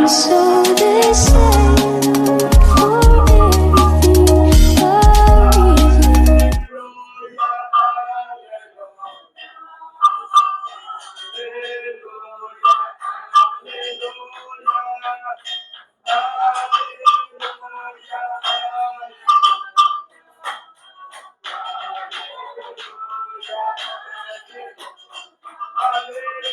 So they say for everything a reason.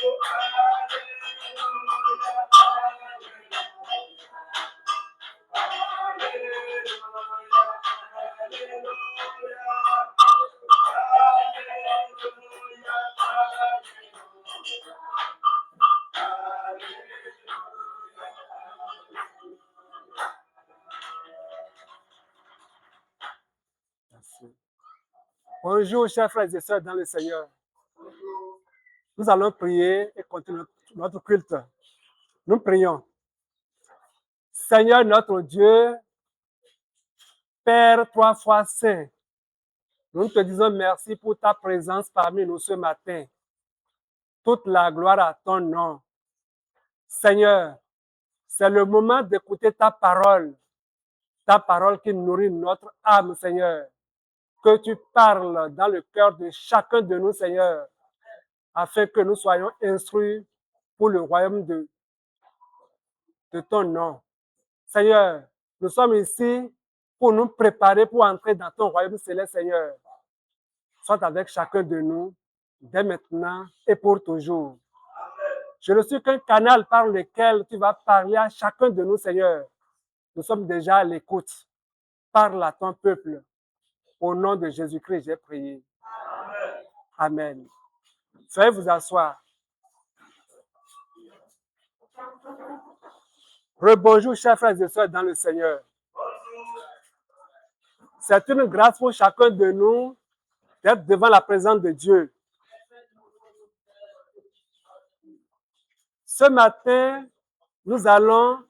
Bonjour, chers frères et sœurs dans le Seigneur. Nous allons prier et continuer notre culte. Nous prions. Seigneur notre Dieu, Père trois fois saint, nous te disons merci pour ta présence parmi nous ce matin. Toute la gloire à ton nom. Seigneur, c'est le moment d'écouter ta parole qui nourrit notre âme, Seigneur. Que tu parles dans le cœur de chacun de nous, Seigneur, afin que nous soyons instruits pour le royaume de ton nom. Seigneur, nous sommes ici pour nous préparer pour entrer dans ton royaume céleste, Seigneur. Sois avec chacun de nous, dès maintenant et pour toujours. Je ne suis qu'un canal par lequel tu vas parler à chacun de nous, Seigneur. Nous sommes déjà à l'écoute. Parle à ton peuple. Au nom de Jésus-Christ, j'ai prié. Amen. Veuillez vous asseoir. Rebonjour, chers frères et sœurs dans le Seigneur. C'est une grâce pour chacun de nous d'être devant la présence de Dieu. Ce matin, nous allons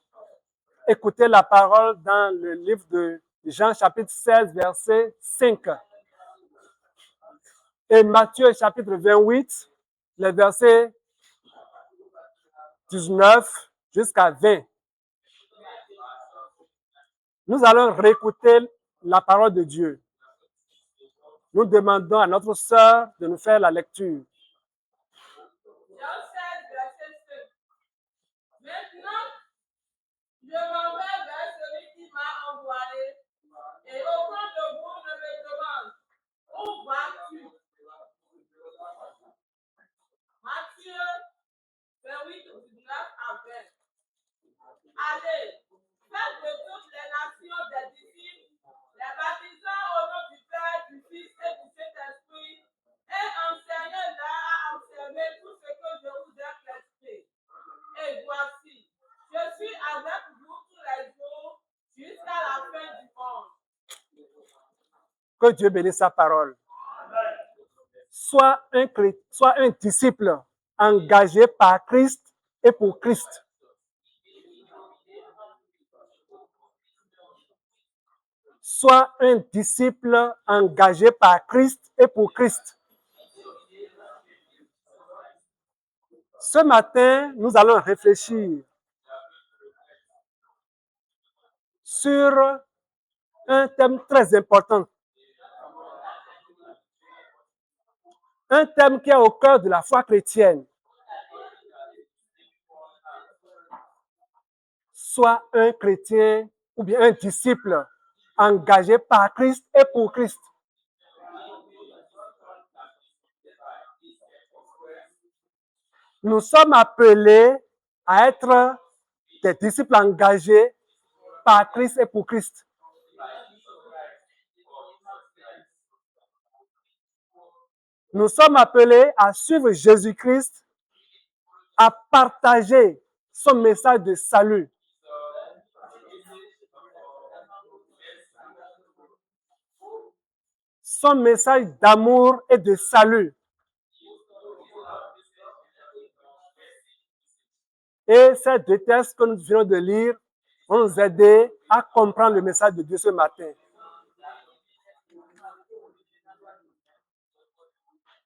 écouter la parole dans le livre de Jean, chapitre 16, verset 5. Et Matthieu, chapitre 28, les versets 19 jusqu'à 20. Nous allons réécouter la parole de Dieu. Nous demandons à notre sœur de nous faire la lecture. Jean 16, verset 5. Maintenant, je m'en vais vers celui qui m'a envoyé, et aucun de vous ne me demande, où vas-tu? Matthieu 28, 19 à 20. Allez, faites de toutes les nations des disciples, les baptisant au nom du Père, du Fils et du Saint-Esprit, et enseignez-leur à observer tout ce que je vous ai prescrit. Et voici, je suis avec vous tous les jours jusqu'à la fin du monde. Que Dieu bénisse sa parole. Sois un disciple engagé par Christ et pour Christ. Sois un disciple engagé par Christ et pour Christ. Ce matin, nous allons réfléchir sur un thème très important. Un thème qui est au cœur de la foi chrétienne. Sois un chrétien ou bien un disciple engagé par Christ et pour Christ. Nous sommes appelés à être des disciples engagés par Christ et pour Christ. Nous sommes appelés à suivre Jésus-Christ, à partager son message de salut. Son message d'amour et de salut. Et ces deux textes que nous venons de lire vont nous aider à comprendre le message de Dieu ce matin.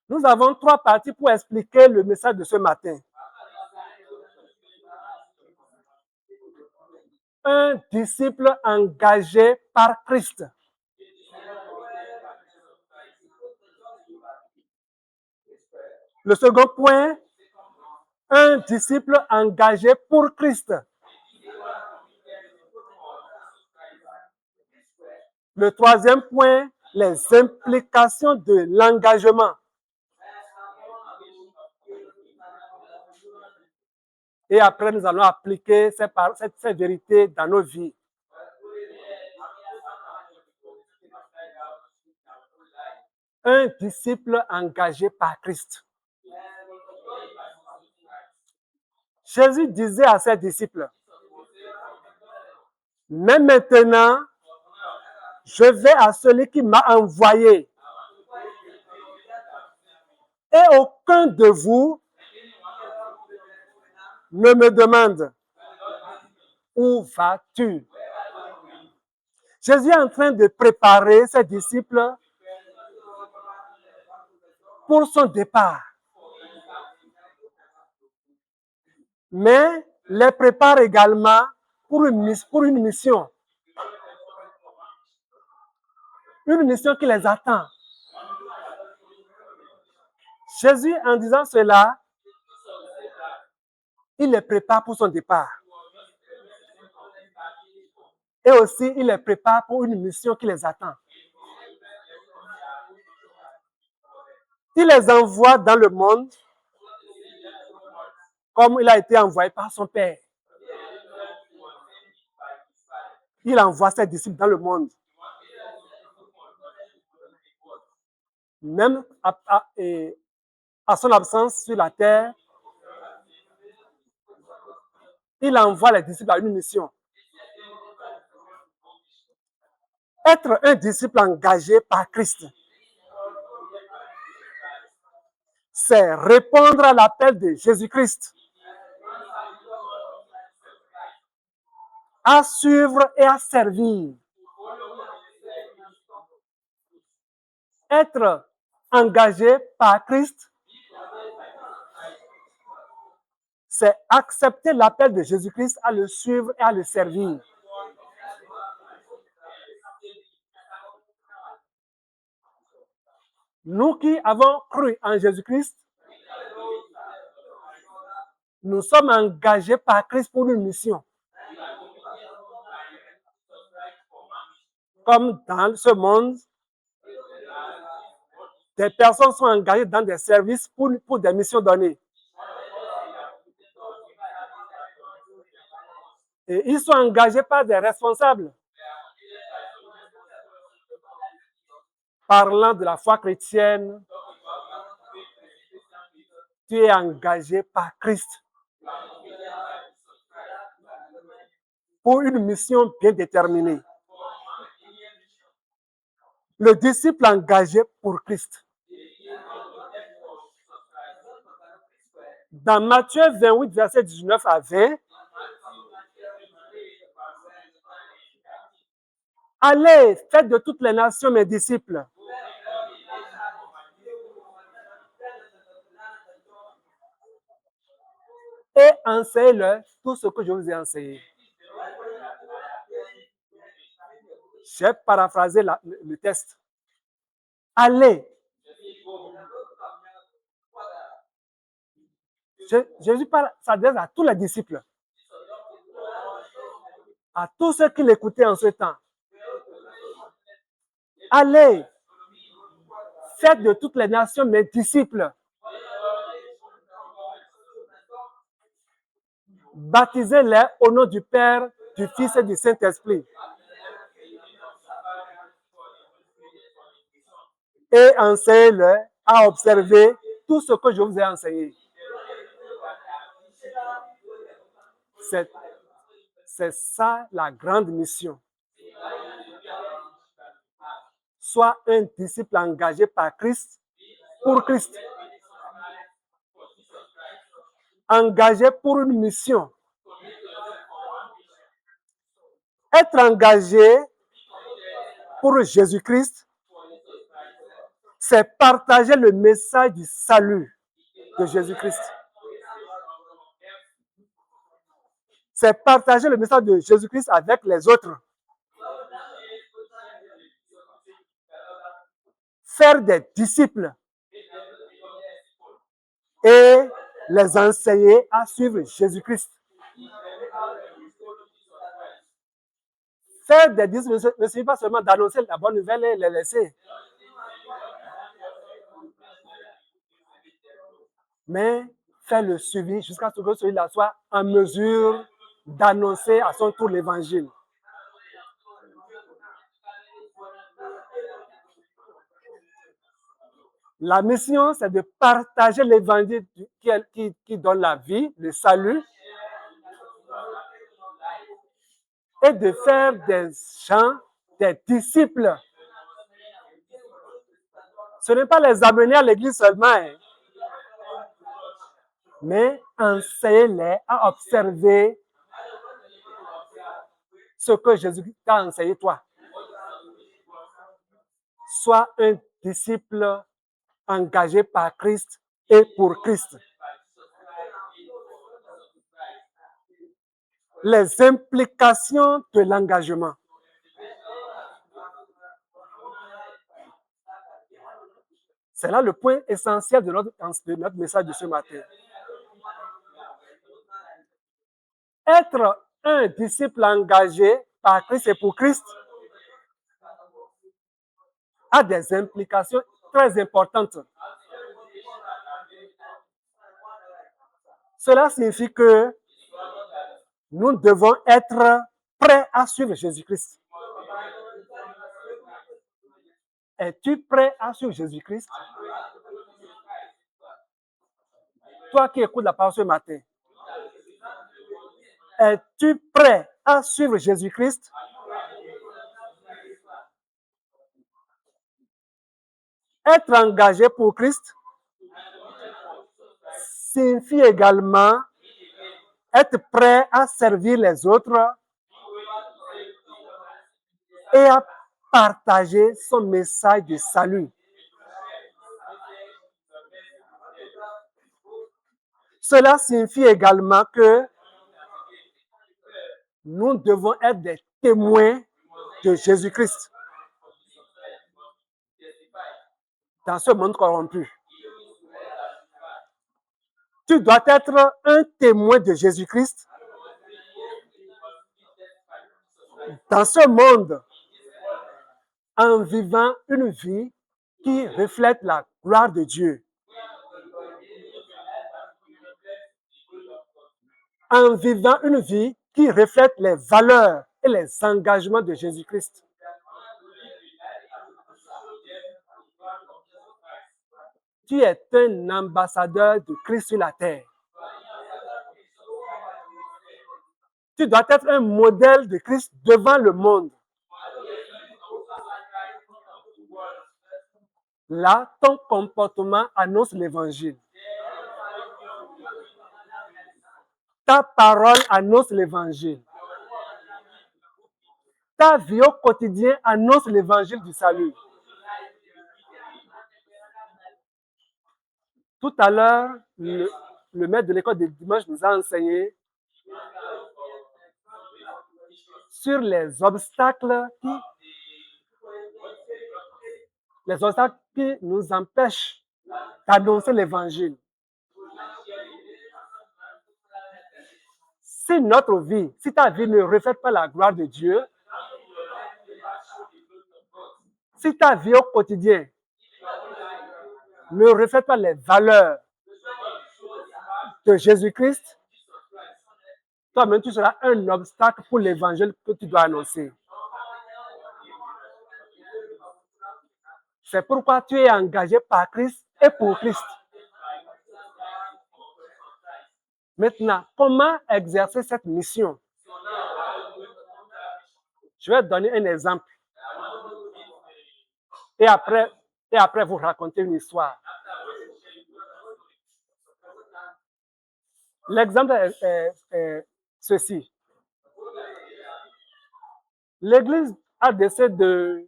Nous avons trois parties pour expliquer le message de ce matin. un disciple engagé par Christ. Le second point, un disciple engagé pour Christ. Le troisième point, les implications de l'engagement. Et après, nous allons appliquer ces vérités dans nos vies. Un disciple engagé par Christ. Jésus disait à ses disciples, mais maintenant, je vais à celui qui m'a envoyé. Et aucun de vous ne me demande, où vas-tu? Jésus est en train de préparer ses disciples pour son départ. Mais les prépare également pour une mission. Une mission qui les attend. Jésus, en disant cela, il les prépare pour son départ. Et aussi, il les prépare pour une mission qui les attend. Il les envoie dans le monde comme il a été envoyé par son Père. Il envoie ses disciples dans le monde. Même à son absence sur la terre, il envoie les disciples à une mission. Être un disciple engagé par Christ, c'est répondre à l'appel de Jésus-Christ, à suivre et à servir. Être engagé par Christ, c'est accepter l'appel de Jésus-Christ à le suivre et à le servir. Nous qui avons cru en Jésus-Christ, nous sommes engagés par Christ pour une mission. Comme dans ce monde, des personnes sont engagées dans des services pour des missions données. Et ils sont engagés par des responsables. Parlant de la foi chrétienne, tu es engagé par Christ pour une mission bien déterminée. Le disciple engagé pour Christ. Dans Matthieu 28, verset 19 à 20, allez, faites de toutes les nations mes disciples. Et enseignez-leur tout ce que je vous ai enseigné. J'ai paraphrasé le texte. Allez. Jésus s'adresse à tous les disciples. À tous ceux qui l'écoutaient en ce temps. Allez. Faites de toutes les nations mes disciples. Baptisez-les au nom du Père, du Fils et du Saint-Esprit. Et enseignez-leur à observer tout ce que je vous ai enseigné. C'est ça la grande mission. Sois un disciple engagé par Christ, pour Christ. Engagé pour une mission. Être engagé pour Jésus-Christ, c'est partager le message du salut de Jésus-Christ. c'est partager le message de Jésus-Christ avec les autres. Faire des disciples et les enseigner à suivre Jésus-Christ. Faire des disciples ne signifie pas seulement d'annoncer la bonne nouvelle et les laisser. Mais faire le suivi jusqu'à ce que celui-là soit en mesure d'annoncer à son tour l'évangile. La mission, c'est de partager l'évangile qui donne la vie, le salut, et de faire des gens, des disciples. Ce n'est pas les amener à l'église seulement, mais enseigner-les à observer ce que Jésus t'a enseigné toi. Sois un disciple engagé par Christ et pour Christ. Les implications de l'engagement. C'est là le point essentiel de notre message de ce matin. Être un disciple engagé par Christ et pour Christ a des implications très importantes. Cela signifie que nous devons être prêts à suivre Jésus-Christ. Es-tu prêt à suivre Jésus-Christ? Toi qui écoutes la parole ce matin, es-tu prêt à suivre Jésus-Christ? Être engagé pour Christ signifie également être prêt à servir les autres et à partager son message de salut. Cela signifie également que nous devons être des témoins de Jésus-Christ dans ce monde corrompu. Tu dois être un témoin de Jésus-Christ dans ce monde en vivant une vie qui reflète la gloire de Dieu. En vivant une vie qui reflète les valeurs et les engagements de Jésus-Christ. Tu es un ambassadeur de Christ sur la terre. Tu dois être un modèle de Christ devant le monde. Là, ton comportement annonce l'évangile. Ta parole annonce l'évangile. Ta vie au quotidien annonce l'évangile du salut. Tout à l'heure, le maître de l'école de dimanche nous a enseigné sur les obstacles qui nous empêchent d'annoncer l'évangile. Si ta vie ne reflète pas la gloire de Dieu, si ta vie au quotidien ne reflète pas les valeurs de Jésus-Christ, toi-même tu seras un obstacle pour l'évangile que tu dois annoncer. C'est pourquoi tu es engagé par Christ et pour Christ. Maintenant, comment exercer cette mission? Je vais donner un exemple. Et après vous raconter une histoire. L'exemple est ceci. L'église ADC de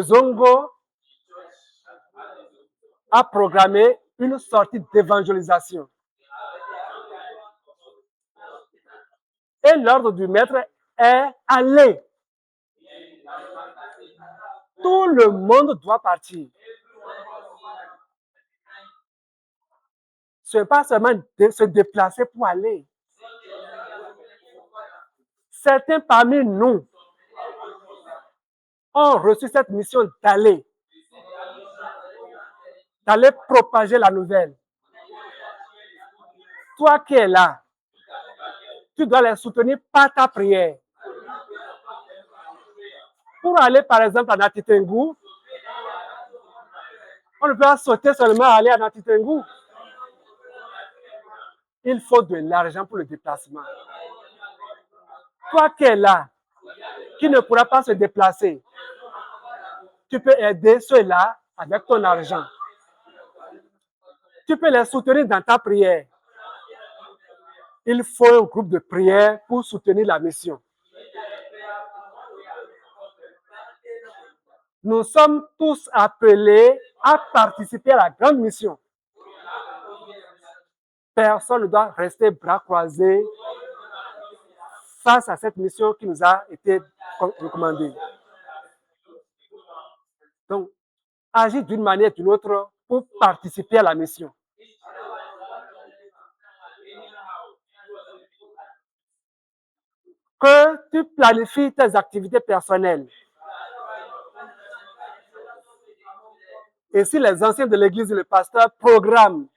Zongo a programmé une sortie d'évangélisation. Et l'ordre du maître est aller. Tout le monde doit partir. Ce n'est pas seulement de se déplacer pour aller. Certains parmi nous ont reçu cette mission d'aller propager la nouvelle. Toi qui es là, tu dois les soutenir par ta prière. Pour aller, par exemple, à Natitengu, on ne peut pas sauter seulement aller à Natitengu. Il faut de l'argent pour le déplacement. Toi qui es là, qui ne pourra pas se déplacer, tu peux aider ceux-là avec ton argent. Tu peux les soutenir dans ta prière. Il faut un groupe de prière pour soutenir la mission. Nous sommes tous appelés à participer à la grande mission. Personne ne doit rester bras croisés face à cette mission qui nous a été recommandée. Donc, agis d'une manière ou d'une autre pour participer à la mission. Que tu planifies tes activités personnelles. Et si les anciens de l'église et le pasteur programment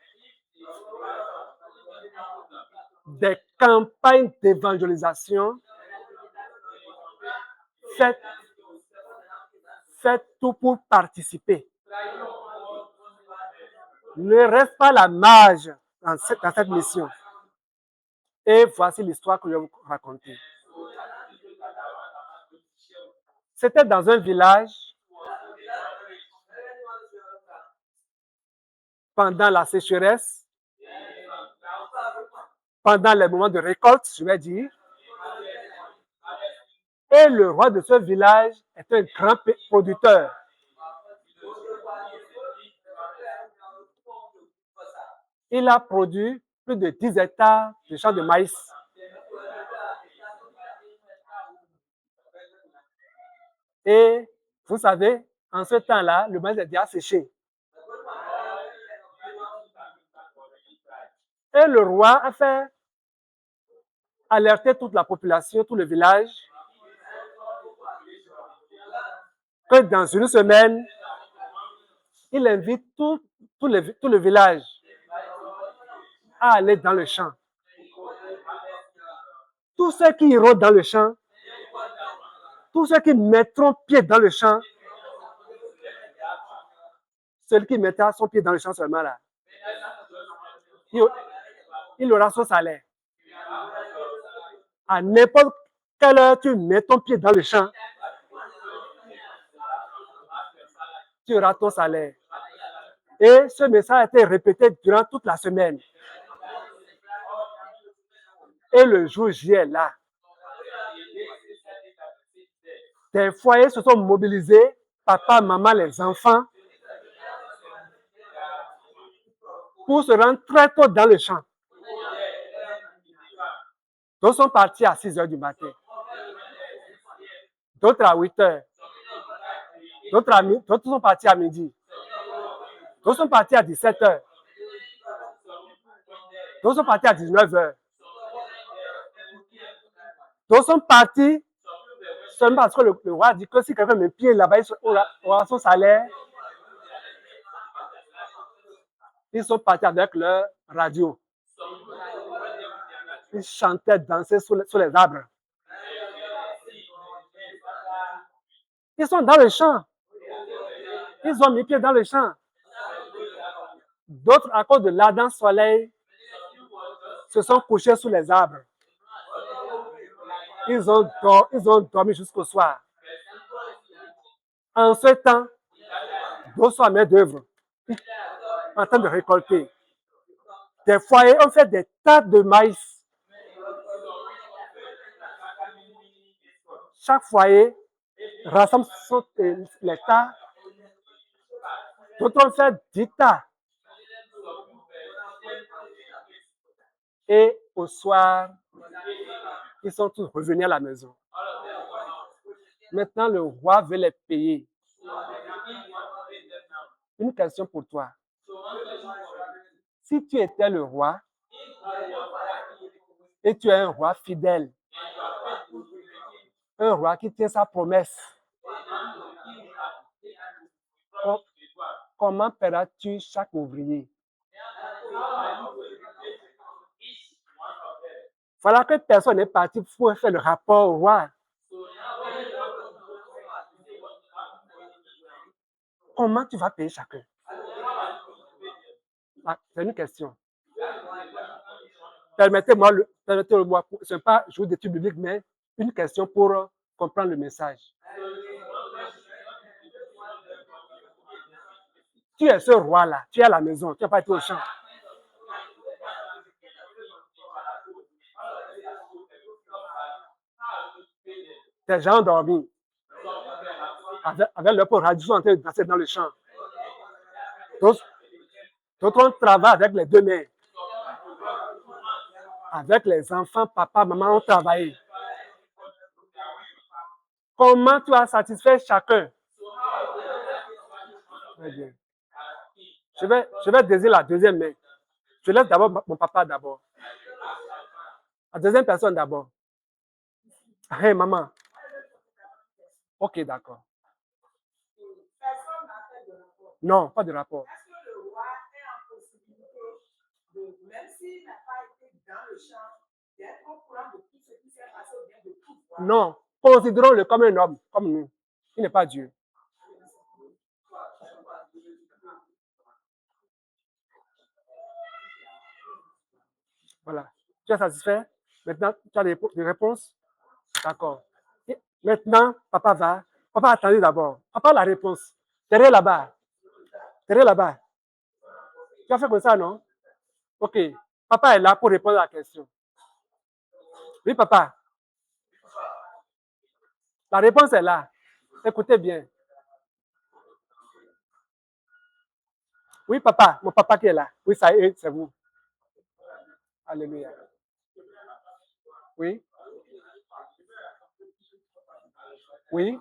des campagnes d'évangélisation, faites tout pour participer. Ne reste pas à la marge dans cette mission. Et voici l'histoire que je vais vous raconter. C'était dans un village pendant la sécheresse, pendant les moments de récolte, je vais dire. Et le roi de ce village est un grand producteur. Il a produit plus de 10 hectares de champs de maïs. Et vous savez, en ce temps-là, le maïs est déjà séché. Et le roi a fait alerter toute la population, tout le village, que dans une semaine, il invite tout le village à aller dans le champ. Tous ceux qui iront dans le champ, tous ceux qui mettront pied dans le champ, celui qui mettra son pied dans le champ seulement là, il aura son salaire. À n'importe quelle heure tu mets ton pied dans le champ, tu auras ton salaire. Et ce message a été répété durant toute la semaine. Et le jour J est là. Des foyers se sont mobilisés, papa, maman, les enfants, pour se rendre très tôt dans le champ. D'autres sont partis à 6 heures du matin. D'autres à 8 heures. D'autres sont partis à midi. D'autres sont partis à 17 heures. D'autres sont partis à 19 heures. D'autres sont partis seulement parce que le roi dit que si quelqu'un met pied là-bas, il aura son salaire. Ils sont partis avec leur radio. Ils chantaient, dansaient sous les arbres. Ils sont dans le champ. Ils ont mis pied dans le champ. D'autres, à cause de l'ardent soleil, se sont couchés sous les arbres. Ils ont dormi jusqu'au soir. En ce temps, d'autres sont à main d'œuvre, en train de récolter. Des foyers ont fait des tas de maïs. Chaque foyer rassemble les tas. D'autres ont fait 10 tas. Et au soir, Ils sont tous revenus à la maison. Maintenant, le roi veut les payer. Une question pour toi. Si tu étais le roi et tu es un roi fidèle, un roi qui tient sa promesse, comment paieras-tu chaque ouvrier? Voilà que personne n'est parti pour faire le rapport au roi. Comment tu vas payer chacun? Ah, c'est une question. Permettez-moi, ce n'est pas jour d'études bibliques, mais une question pour comprendre le message. Tu es ce roi-là, tu es à la maison, tu n'as pas été au champ. Tes gens ont dormi. Avec leur pauvre radio, ils sont en train de danser dans le champ. D'autres travaillent avec les deux mains. Avec les enfants, papa, maman ont travaillé. Comment tu as satisfait chacun? Très bien. Je vais désirer la deuxième main. Je laisse d'abord mon papa d'abord. La deuxième personne d'abord. Hey, maman. Ok, d'accord. Personne n'a fait de rapport. Non, pas de rapport. Est-ce que le roi est en possibilité de, même s'il n'a pas été dans le champ, d'être au courant de tout ce qui s'est passé ou bien de tout voir? Non, considérons-le comme un homme, comme nous. Il n'est pas Dieu. Voilà. Tu es satisfait? Maintenant, tu as des réponses? D'accord. Et maintenant, papa va. Papa, attendez d'abord. Papa, la réponse. Derrière là-bas. Derrière là-bas. Tu as fait comme ça, non? Ok. Papa est là pour répondre à la question. Oui, papa. La réponse est là. Écoutez bien. Oui, papa. Mon papa qui est là. Oui, ça y est, c'est vous. Alléluia. Oui. Oui.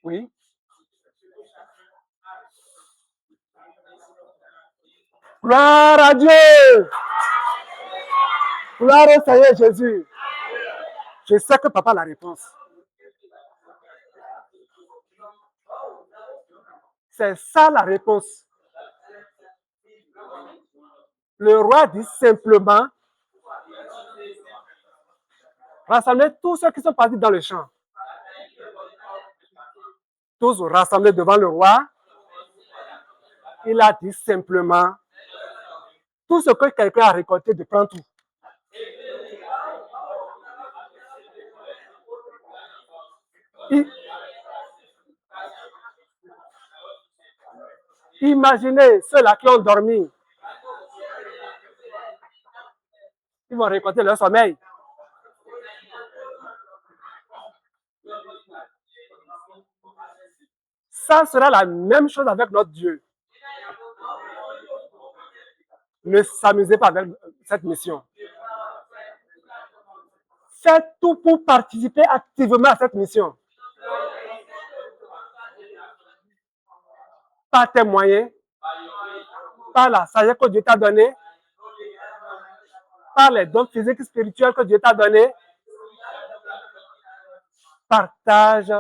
Oui. Gloire à Dieu. Gloire au Seigneur Jésus. Je sais que papa a la réponse. C'est ça la réponse. Le roi dit simplement, rassemblez tous ceux qui sont partis dans le champ. Tous rassemblés devant le roi. Il a dit simplement, tout ce que quelqu'un a récolté, de prendre tout. Imaginez ceux-là qui ont dormi. Ils vont récolter leur sommeil. Ça sera la même chose avec notre Dieu. Ne s'amusez pas avec cette mission. Faites tout pour participer activement à cette mission. Par tes moyens, par la sagesse que Dieu t'a donnée, par les dons physiques et spirituels que Dieu t'a donnés. Partage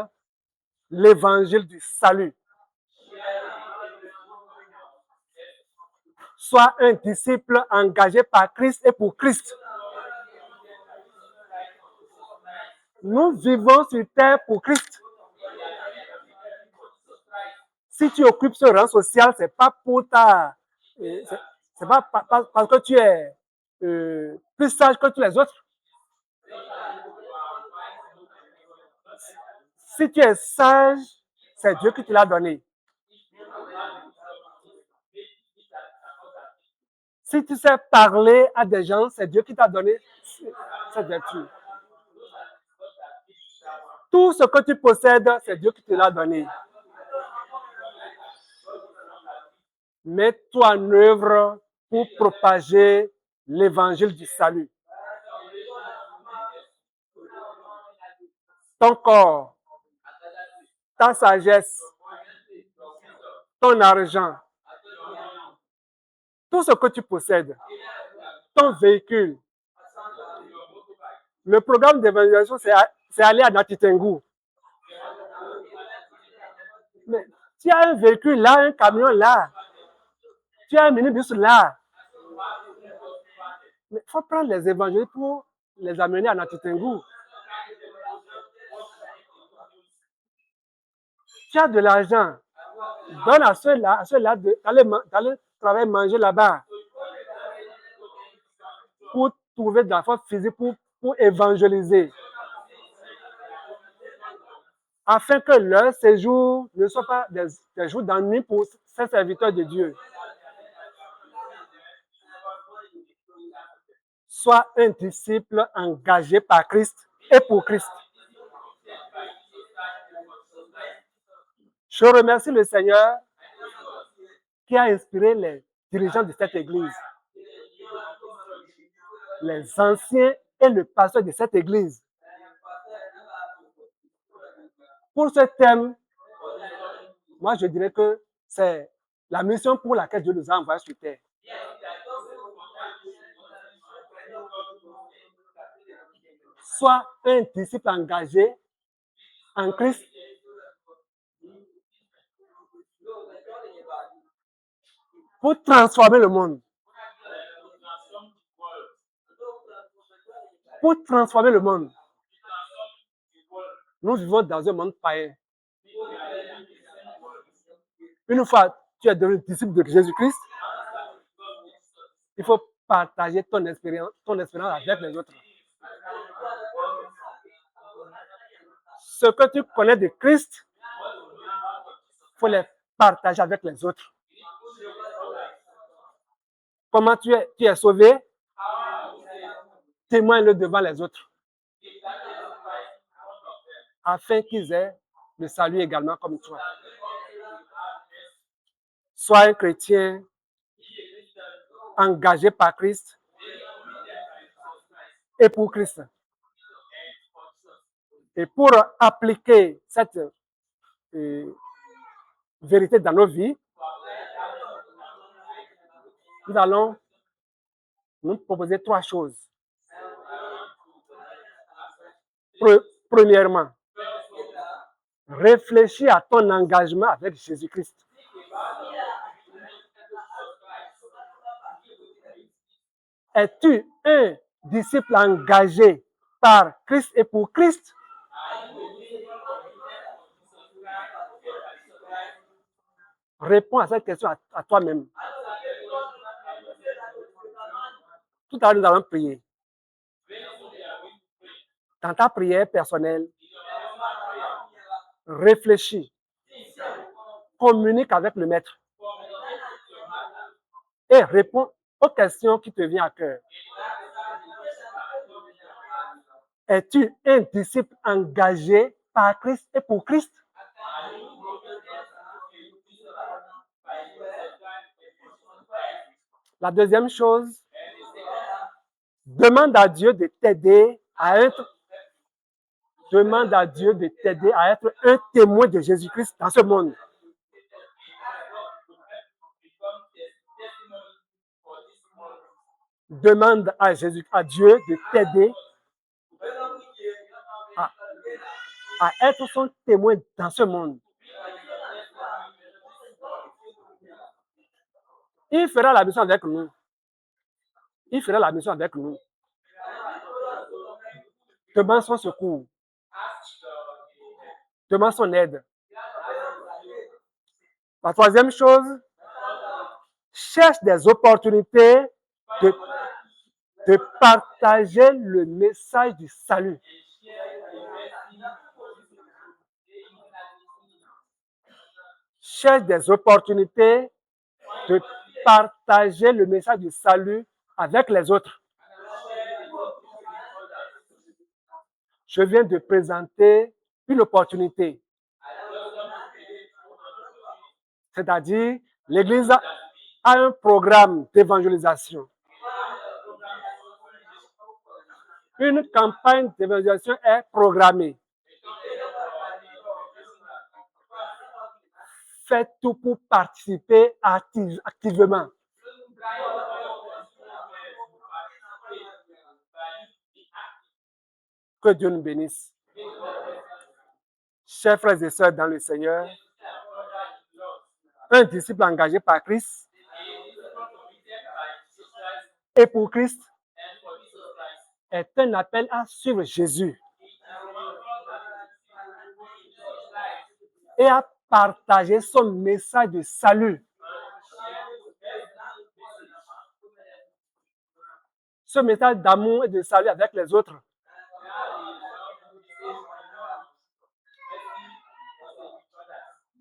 l'évangile du salut. Sois un disciple engagé par Christ et pour Christ. Nous vivons sur terre pour Christ. Si tu occupes ce rang social, c'est pas pour ta, c'est pas parce que tu es plus sage que tous les autres. Si tu es sage, c'est Dieu qui te l'a donné. Si tu sais parler à des gens, c'est Dieu qui t'a donné cette vertu. Tout ce que tu possèdes, c'est Dieu qui te l'a donné. Mets-toi en œuvre pour propager l'évangile du salut. ton corps, ta sagesse, ton argent, tout ce que tu possèdes, ton véhicule. Le programme d'évaluation, c'est aller à Natitengu. Mais tu as un véhicule là, un camion là, tu as un minibus là. Mais il faut prendre les évangélistes pour les amener à Natitengu. Tu as de l'argent, donne à ceux-là d'aller travailler, manger là-bas pour trouver de la force physique pour évangéliser. Afin que leur séjour ne soit pas des jours d'ennui pour ces serviteurs de Dieu. Sois un disciple engagé par Christ et pour Christ. Je remercie le Seigneur qui a inspiré les dirigeants de cette église, les anciens et le pasteur de cette église. Pour ce thème, moi je dirais que c'est la mission pour laquelle Dieu nous a envoyés sur terre. Sois un disciple engagé en Christ pour transformer le monde. Pour transformer le monde. Nous vivons dans un monde païen. Une fois tu es devenu disciple de Jésus-Christ, il faut partager ton expérience avec les autres. Ce que tu connais de Christ, il faut les partager avec les autres. Comment tu es sauvé, témoigne-le devant les autres. Afin qu'ils aient le salut également comme toi. Sois un chrétien engagé par Christ et pour Christ. Et pour appliquer cette vérité dans nos vies, nous allons nous proposer 3 choses. Premièrement, réfléchis à ton engagement avec Jésus-Christ. Es-tu un disciple engagé par Christ et pour Christ? Réponds à cette question à toi-même. Tout à l'heure, nous allons prier. Dans ta prière personnelle, réfléchis, communique avec le Maître et réponds aux questions qui te viennent à cœur. Es-tu un disciple engagé par Christ et pour Christ? La deuxième chose, demande à Dieu de t'aider à être un témoin de Jésus-Christ dans ce monde. Demande à Dieu de t'aider à être son témoin dans ce monde. Il fera la mission avec nous. Demande son secours. Demande son aide. La troisième chose, cherche des opportunités de partager le message du salut. Cherche des opportunités de partager le message du salut avec les autres. Je viens de présenter une opportunité. C'est-à-dire, l'Église a un programme d'évangélisation. Une campagne d'évangélisation est programmée. faites tout pour participer activement. Que Dieu nous bénisse. Chers frères et sœurs dans le Seigneur, un disciple engagé par Christ et pour Christ est un appel à suivre Jésus et à partager son message de salut. Ce message d'amour et de salut avec les autres.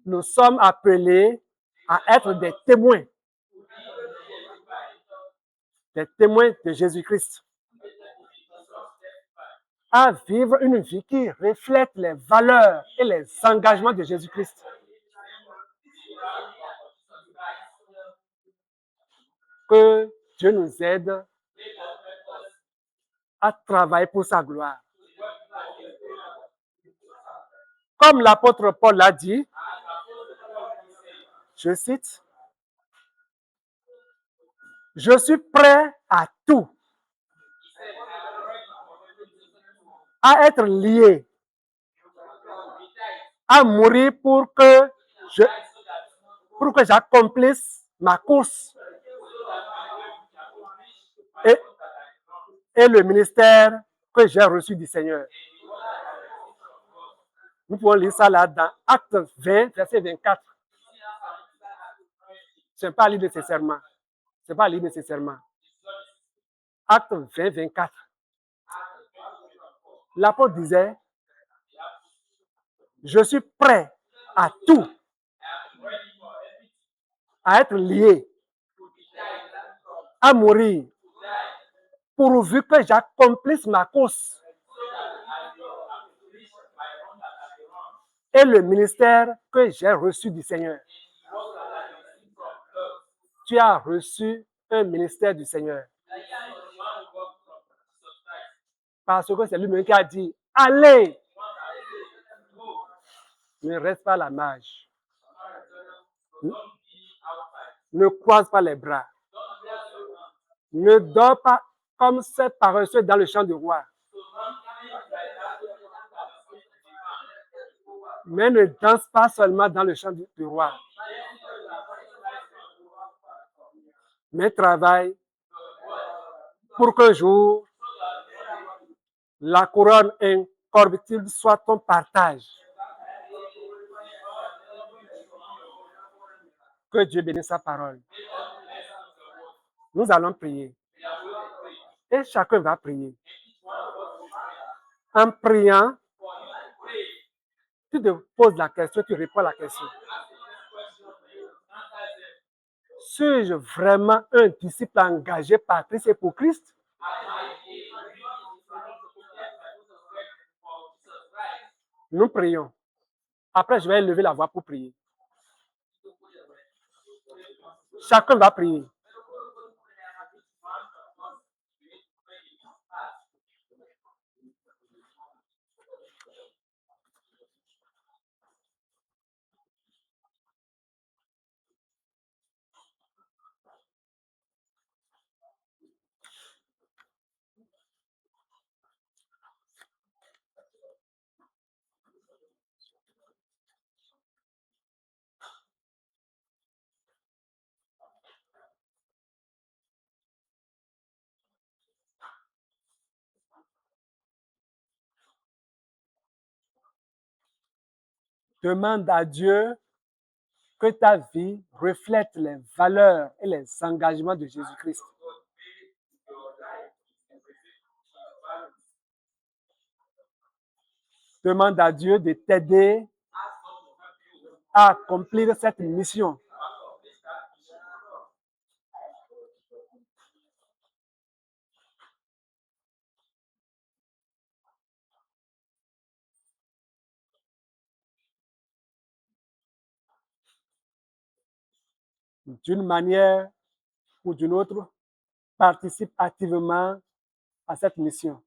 Nous sommes appelés à être des témoins de Jésus-Christ, à vivre une vie qui reflète les valeurs et les engagements de Jésus-Christ. Que Dieu nous aide à travailler pour sa gloire. Comme l'apôtre Paul l'a dit, je cite, « Je suis prêt à tout, à être lié, à mourir pour que j'accomplisse ma course et le ministère que j'ai reçu du Seigneur. » Nous pouvons lire ça là dans Acte 20, verset 24. Ce n'est pas à lire nécessairement. Ce n'est pas à lire nécessairement. Acte 20, 24. L'apôtre disait, je suis prêt à tout, à être lié, à mourir, pourvu que j'accomplisse ma course et le ministère que j'ai reçu du Seigneur. Tu as reçu un ministère du Seigneur. Parce que c'est lui-même qui a dit, allez, ne reste pas à la marge. Ne croise pas les bras. Ne dors pas comme ces paresseux dans le champ du roi. Mais ne danse pas seulement dans le champ du roi. Mais travaille pour qu'un jour, la couronne incorruptible soit ton partage. Que Dieu bénisse sa parole. Nous allons prier. Et chacun va prier. En priant, tu te poses la question, tu réponds à la question. Suis-je vraiment un disciple engagé par Christ et pour Christ? Nous prions. Après, je vais lever la voix pour prier. Chacun va prier. Demande à Dieu que ta vie reflète les valeurs et les engagements de Jésus-Christ. Demande à Dieu de t'aider à accomplir cette mission. D'une manière ou d'une autre, participe activement à cette mission.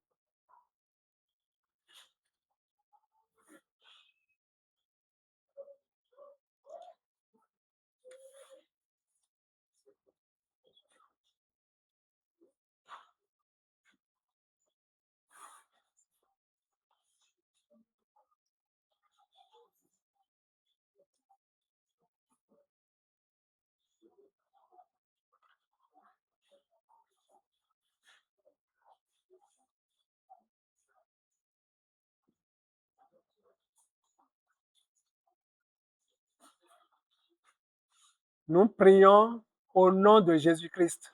Nous prions au nom de Jésus-Christ.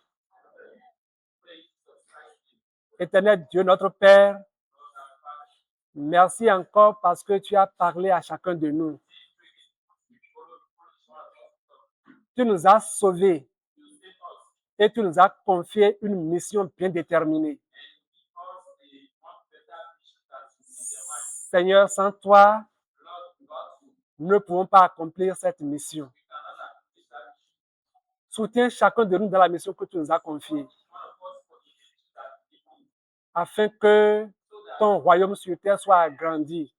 Éternel Dieu, notre Père, merci encore parce que tu as parlé à chacun de nous. Tu nous as sauvés et tu nous as confié une mission bien déterminée. Seigneur, sans toi, nous ne pouvons pas accomplir cette mission. Soutiens chacun de nous dans la mission que tu nous as confiée, afin que ton royaume sur terre soit agrandi.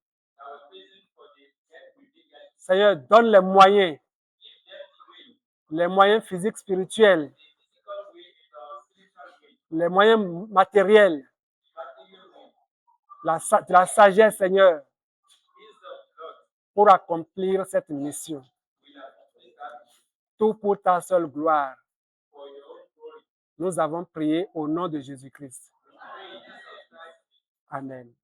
Seigneur, donne les moyens physiques, spirituels, les moyens matériels, de la sagesse, Seigneur, pour accomplir cette mission. Tout pour ta seule gloire. Nous avons prié au nom de Jésus-Christ. Amen.